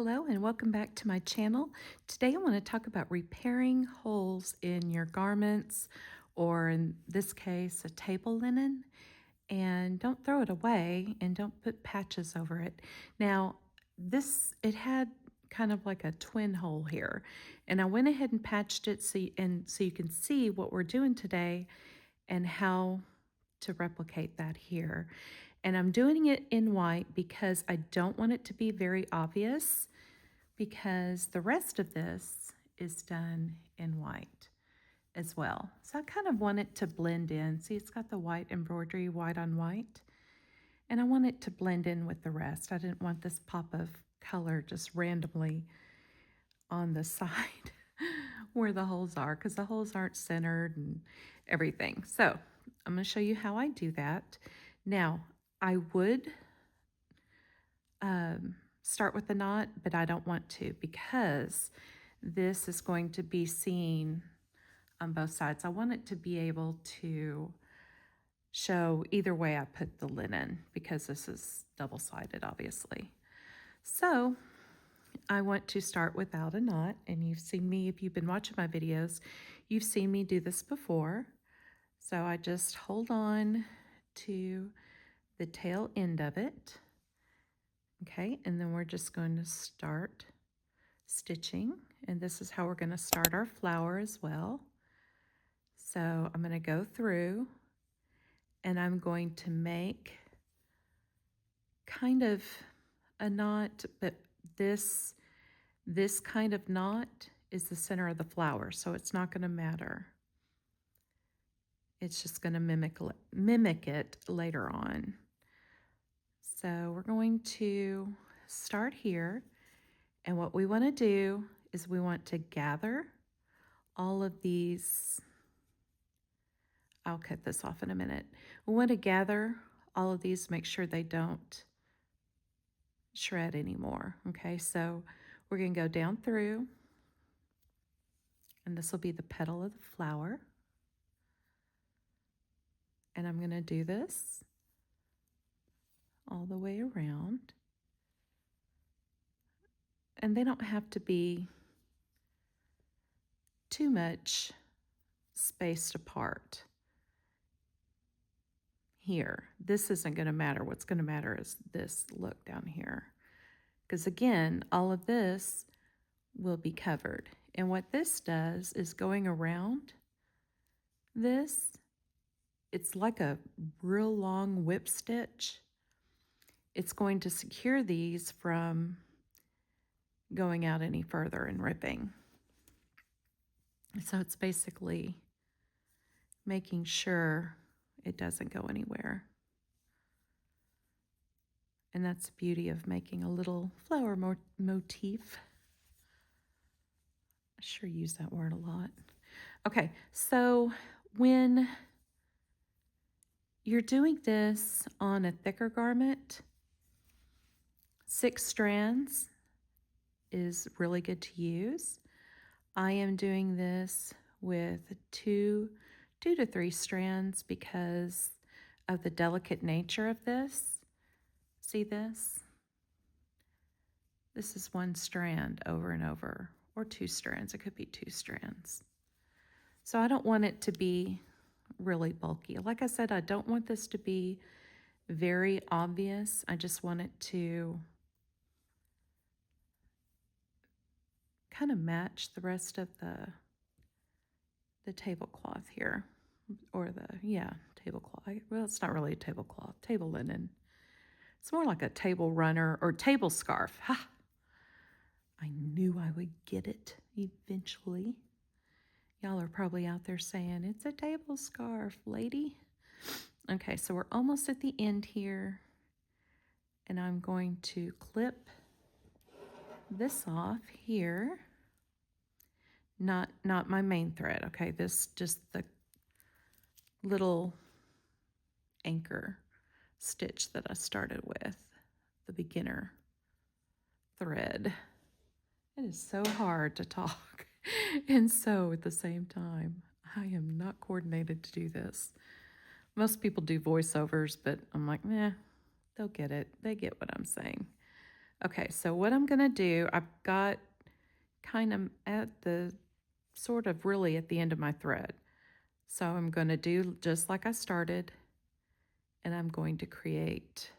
Hello and welcome back to my channel. Today I want to talk about repairing holes in your garments, or in this case a table linen, and don't throw it away and don't put patches over it. Now it had kind of like a twin hole here, and I went ahead and patched it so you can see what we're doing today and how to replicate that here. And I'm doing it in white because I don't want it to be very obvious, because the rest of this is done in white as well. So I kind of want it to blend in. See, it's got the white embroidery, white on white, and I want it to blend in with the rest. I didn't want this pop of color just randomly on the side where the holes are, because the holes aren't centered and everything. So I'm going to show you how I do that. Now, I would start with the knot, but I don't want to, because this is going to be seen on both sides. I want it to be able to show either way I put the linen, because this is double-sided, obviously. So I want to start without a knot, and you've seen me, if you've been watching my videos, you've seen me do this before. So I just hold on to the tail end of it. Okay, and then we're just going to start stitching, and this is how we're going to start our flower as well. So I'm going to go through and I'm going to make kind of a knot, but this kind of knot is the center of the flower, so it's not going to matter. It's just going to mimic it later on. So we're going to start here, and what we want to do is we want to gather all of these. I'll cut this off in a minute. We want to gather all of these, make sure they don't shred anymore. Okay, so we're going to go down through, and this will be the petal of the flower. And I'm going to do this all the way around. And they don't have to be too much spaced apart. Here, this isn't going to matter. What's going to matter is this look down here, because again, all of this will be covered. And what this does is, going around this, it's like a real long whip stitch. It's going to secure these from going out any further and ripping. So it's basically making sure it doesn't go anywhere. And that's the beauty of making a little flower motif. I sure use that word a lot. Okay, so when you're doing this on a thicker garment, 6 strands is really good to use. I am doing this with 2 to 3 strands because of the delicate nature of this. See this? This is 1 strand over and over, or 2 strands. It could be 2 strands. So I don't want it to be really bulky. Like I said, I don't want this to be very obvious. I just want it to kind of match the rest of the tablecloth here, or tablecloth. Well, it's not really a tablecloth, table linen. It's more like a table runner or table scarf. Ha! I knew I would get it eventually. Y'all are probably out there saying, it's a table scarf, lady. Okay, so we're almost at the end here, and I'm going to clip this off here. Not my main thread, okay? This just the little anchor stitch that I started with, the beginner thread. It is so hard to talk and sew at the same time. I am not coordinated to do this. Most people do voiceovers, but I'm like, they'll get it. They get what I'm saying. Okay, so what I'm going to do, I've got kind of at the sort of really at the end of my thread. So I'm going to do just like I started, and I'm going to create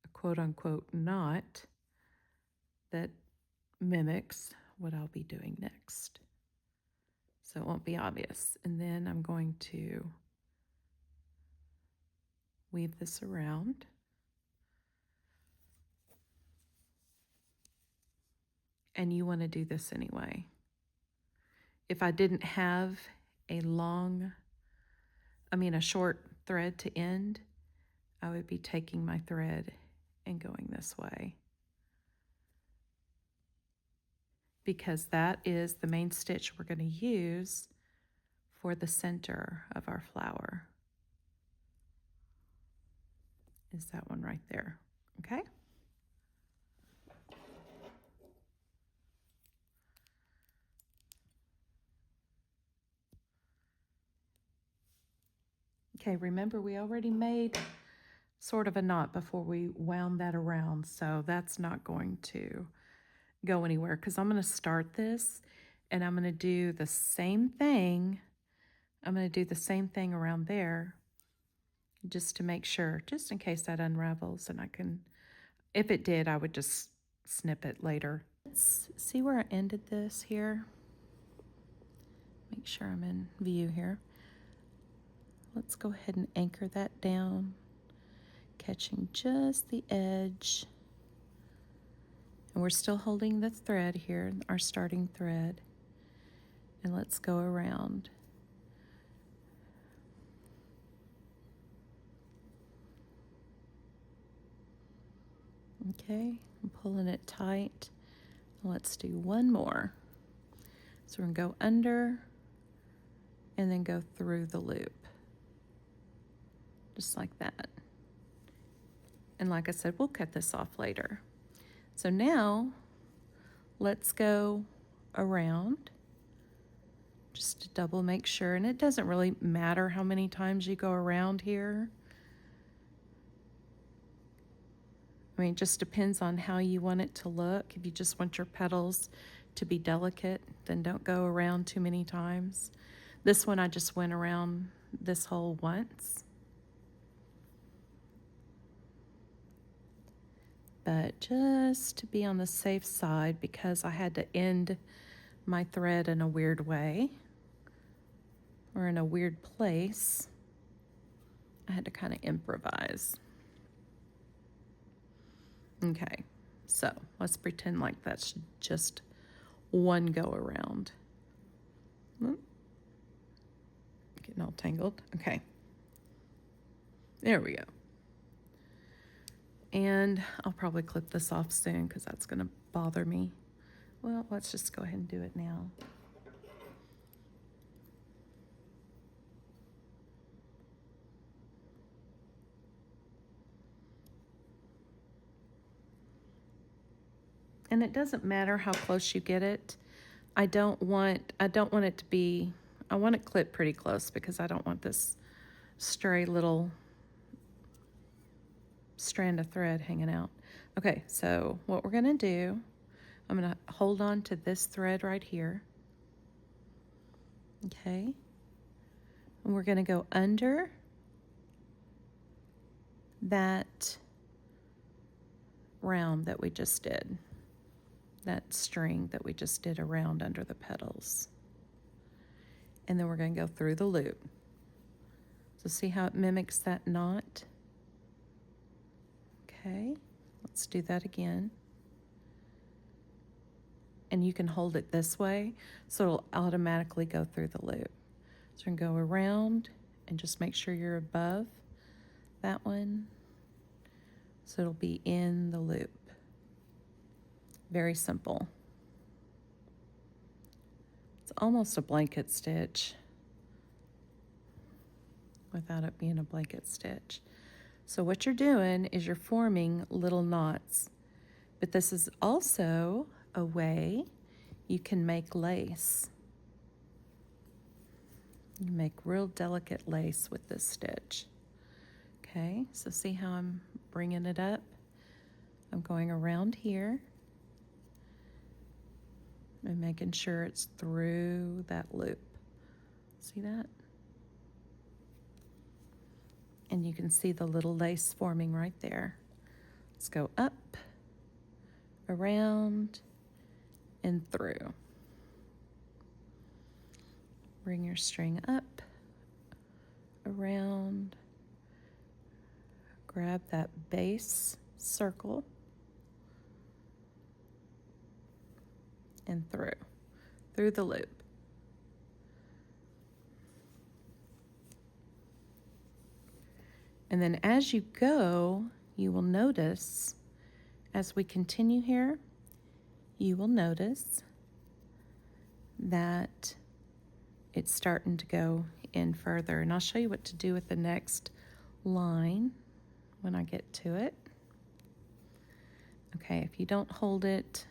a quote-unquote knot that mimics what I'll be doing next. So it won't be obvious. And then I'm going to weave this around. And you want to do this anyway. If I didn't have a short thread to end, I would be taking my thread and going this way, because that is the main stitch we're going to use for the center of our flower. Is that one right there? Okay. Okay, remember we already made sort of a knot before we wound that around, so that's not going to go anywhere, because I'm going to start this and I'm going to do the same thing. I'm going to do the same thing around there just to make sure, just in case that unravels, and I can, if it did, I would just snip it later. Let's see where I ended this here. Make sure I'm in view here. Let's go ahead and anchor that down, catching just the edge. And we're still holding the thread here, our starting thread. And let's go around. Okay, I'm pulling it tight. Let's do one more. So we're gonna go under and then go through the loop. Just like that. And like I said, we'll cut this off later. So now let's go around just to double make sure. And it doesn't really matter how many times you go around here. I mean, it just depends on how you want it to look. If you just want your petals to be delicate, then don't go around too many times. This one, I just went around this hole once. But just to be on the safe side, because I had to end my thread in a weird way, or in a weird place, I had to kind of improvise. Okay, so let's pretend like that's just one go around. Getting all tangled. Okay, there we go. And I'll probably clip this off soon because that's going to bother me. Well, let's just go ahead and do it now. And it doesn't matter how close you get it. I don't want it to be, I want it clipped pretty close because I don't want this stray little strand of thread hanging out. Okay, so what we're gonna do, I'm gonna hold on to this thread right here. Okay, and we're gonna go under that round that we just did, that string that we just did around under the petals. And then we're gonna go through the loop. So see how it mimics that knot? Okay, let's do that again. And you can hold it this way, so it'll automatically go through the loop. So we're gonna go around and just make sure you're above that one, so it'll be in the loop. Very simple. It's almost a blanket stitch without it being a blanket stitch. So what you're doing is you're forming little knots, but this is also a way you can make lace. You make real delicate lace with this stitch. Okay, so see how I'm bringing it up. I'm going around here and making sure it's through that loop. See that? And you can see the little lace forming right there. Let's go up, around, and through. Bring your string up, around, grab that base circle, and through the loop. And then as you go, you will notice, as we continue here, you will notice that it's starting to go in further. And I'll show you what to do with the next line when I get to it. Okay, if you don't hold it,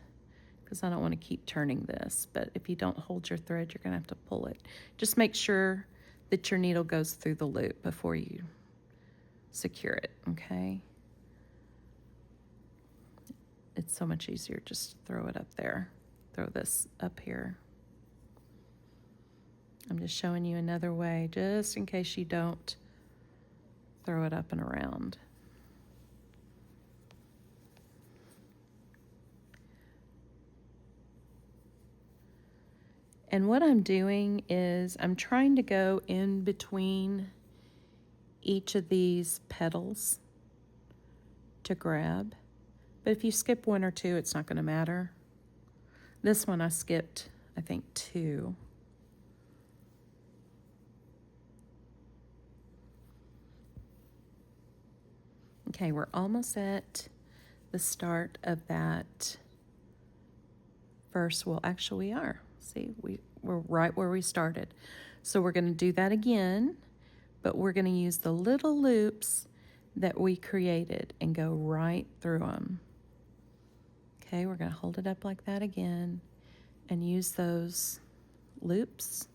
because I don't want to keep turning this, but if you don't hold your thread, you're going to have to pull it. Just make sure that your needle goes through the loop before you secure it, okay? It's so much easier just to throw it up there. Throw this up here. I'm just showing you another way, just in case you don't throw it up and around. And what I'm doing is I'm trying to go in between each of these petals to grab. But if you skip one or two, it's not going to matter. This one I skipped, I think, 2. Okay, we're almost at the start of that first. Well, actually we are. See, we're right where we started. So we're going to do that again, but we're going to use the little loops that we created and go right through them. Okay, we're going to hold it up like that again and use those loops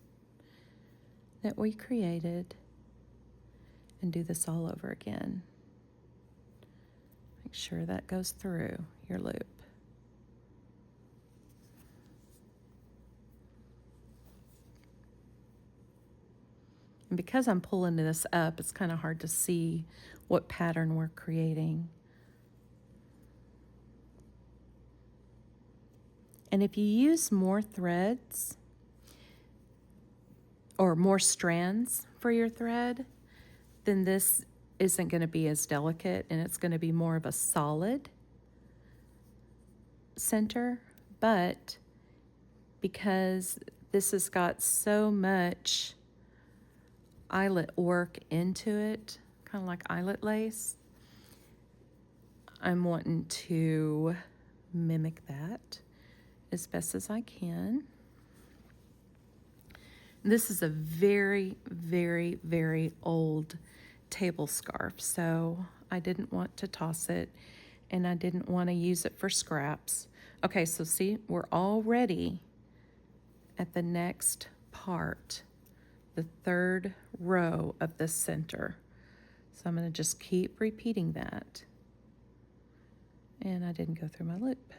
that we created and do this all over again. Make sure that goes through your loop. And because I'm pulling this up, it's kind of hard to see what pattern we're creating. And if you use more threads or more strands for your thread, then this isn't going to be as delicate and it's going to be more of a solid center. But because this has got so much eyelet work into it, kind of like eyelet lace, I'm wanting to mimic that as best as I can. This is a very, very, very old table scarf, so I didn't want to toss it and I didn't want to use it for scraps. Okay, so see, we're already at the next part, the 3rd row of the center. So I'm going to just keep repeating that. And I didn't go through my loop.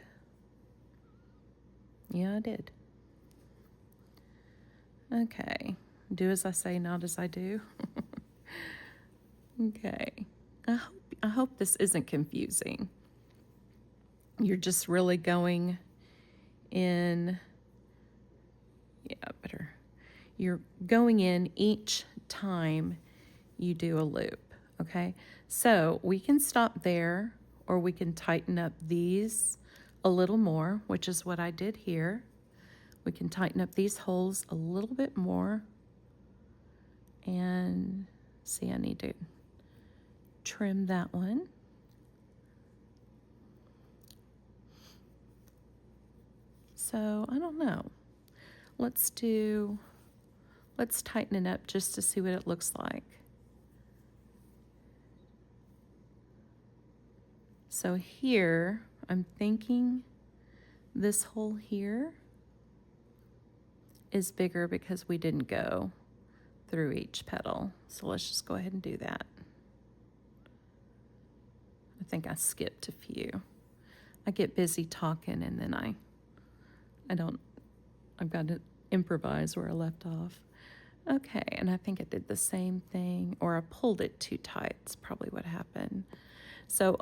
Yeah, I did. Okay, do as I say, not as I do. Okay, I hope this isn't confusing. You're just really going in, better. You're going in each time you do a loop, okay? So we can stop there, or we can tighten up these a little more, which is what I did here. We can tighten up these holes a little bit more. And see, I need to trim that one. So I don't know. Let's tighten it up just to see what it looks like. So here, I'm thinking this hole here is bigger because we didn't go through each petal. So let's just go ahead and do that. I think I skipped a few. I get busy talking and then I've got to improvise where I left off. Okay, and I think I did the same thing, or I pulled it too tight. It's probably what happened. So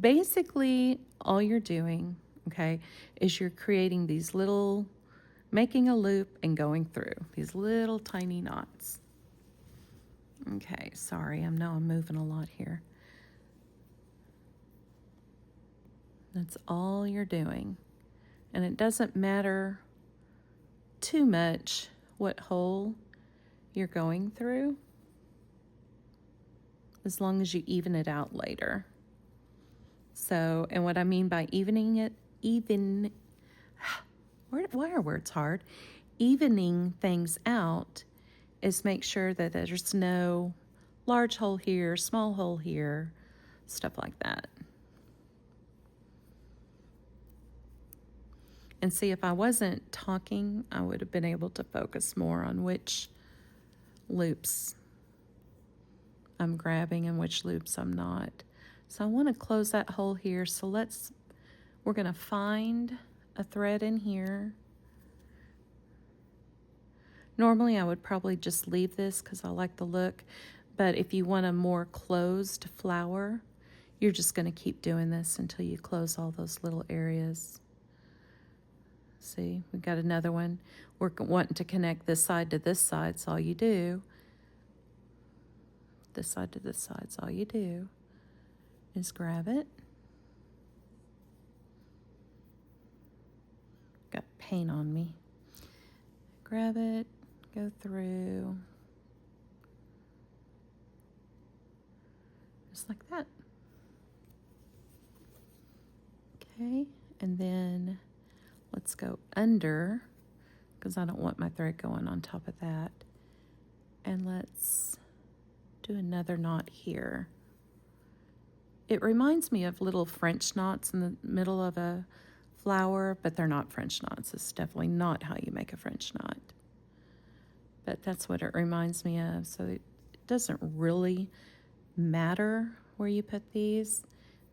basically all you're doing, okay, is you're creating these little, making a loop and going through these little tiny knots. Okay, sorry, I'm moving a lot here. That's all you're doing. And it doesn't matter too much what hole you're going through, as long as you even it out later. So, and what I mean by evening it, why are words hard? Evening things out is make sure that there's no large hole here, small hole here, stuff like that. And see, if I wasn't talking, I would have been able to focus more on which loops I'm grabbing and which loops I'm not. So I want to close that hole here. So we're going to find a thread in here. Normally I would probably just leave this because I like the look, but if you want a more closed flower, you're just going to keep doing this until you close all those little areas. See, we've got another one. We're wanting to connect this side to this side, so all you do, this side to this side, so all you do is grab it. Got paint on me. Grab it, go through, just like that. Okay, and then let's go under, because I don't want my thread going on top of that. And let's do another knot here. It reminds me of little French knots in the middle of a flower, but they're not French knots. It's definitely not how you make a French knot. But that's what it reminds me of. So it doesn't really matter where you put these.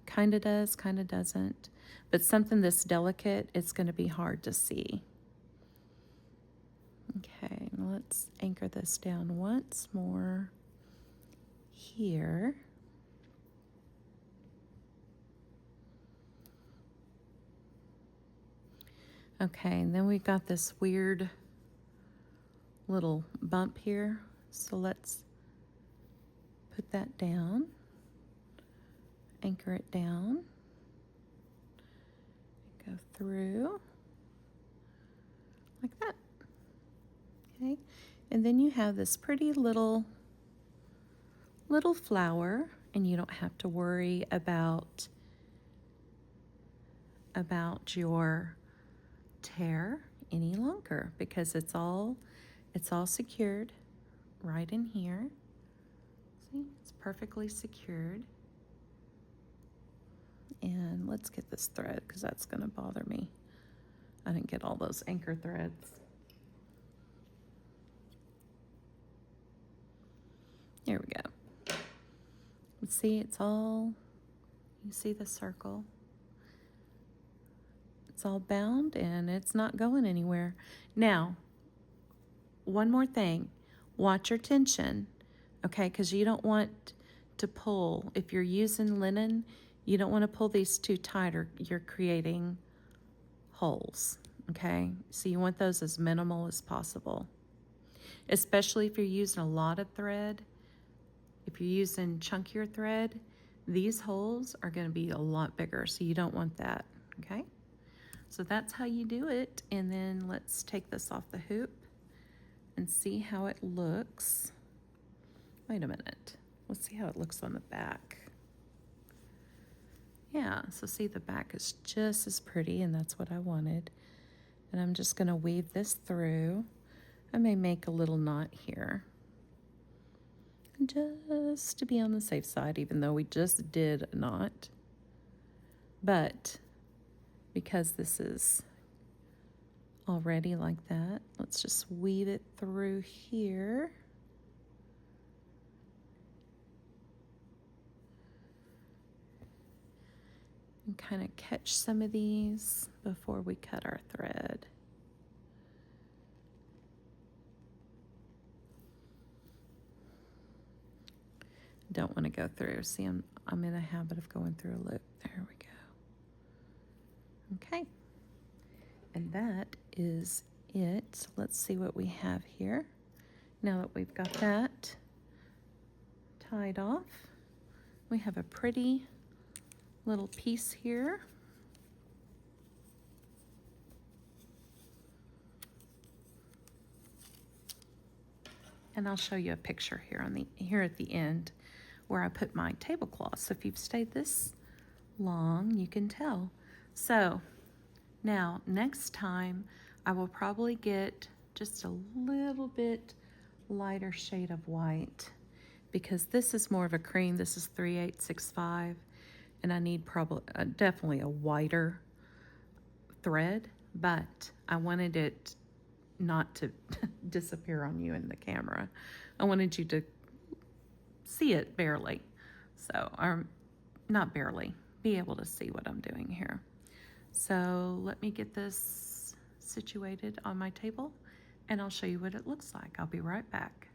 Kind of does, kind of doesn't. But something this delicate, it's going to be hard to see. Okay, let's anchor this down once more here. Okay, and then we've got this weird little bump here. So let's put that down, anchor it down, go through like that. Okay, and then you have this pretty little flower, and you don't have to worry about your tear any longer, because it's all secured right in here. See, it's perfectly secured. And let's get this thread, because that's going to bother me. I didn't get all those anchor threads. There we go. See, it's all, you see the circle? It's all bound and it's not going anywhere. Now, one more thing. Watch your tension, okay? Because you don't want to pull. If you're using linen, you don't want to pull these too tight or you're creating holes, okay? So you want those as minimal as possible, especially if you're using a lot of thread. If you're using chunkier thread, these holes are going to be a lot bigger, so you don't want that, okay? So that's how you do it. And then let's take this off the hoop and see how it looks. Wait a minute. Let's see how it looks on the back. Yeah, so see, the back is just as pretty, and that's what I wanted. And I'm just going to weave this through. I may make a little knot here, just to be on the safe side, even though we just did a knot. But because this is already like that, let's just weave it through here. and kind of catch some of these before we cut our thread. Don't want to go through. See, I'm in a habit of going through a loop. There we go. Okay. And that is it. So let's see what we have here. Now that we've got that tied off, we have a pretty little piece here. And I'll show you a picture here at the end where I put my tablecloth. So if you've stayed this long, you can tell. So now next time I will probably get just a little bit lighter shade of white, because this is more of a cream. This is 3865, and I need probably definitely a whiter thread, but I wanted it not to disappear on you in the camera. I wanted you to see it barely. So, not barely, be able to see what I'm doing here. So let me get this situated on my table and I'll show you what it looks like. I'll be right back.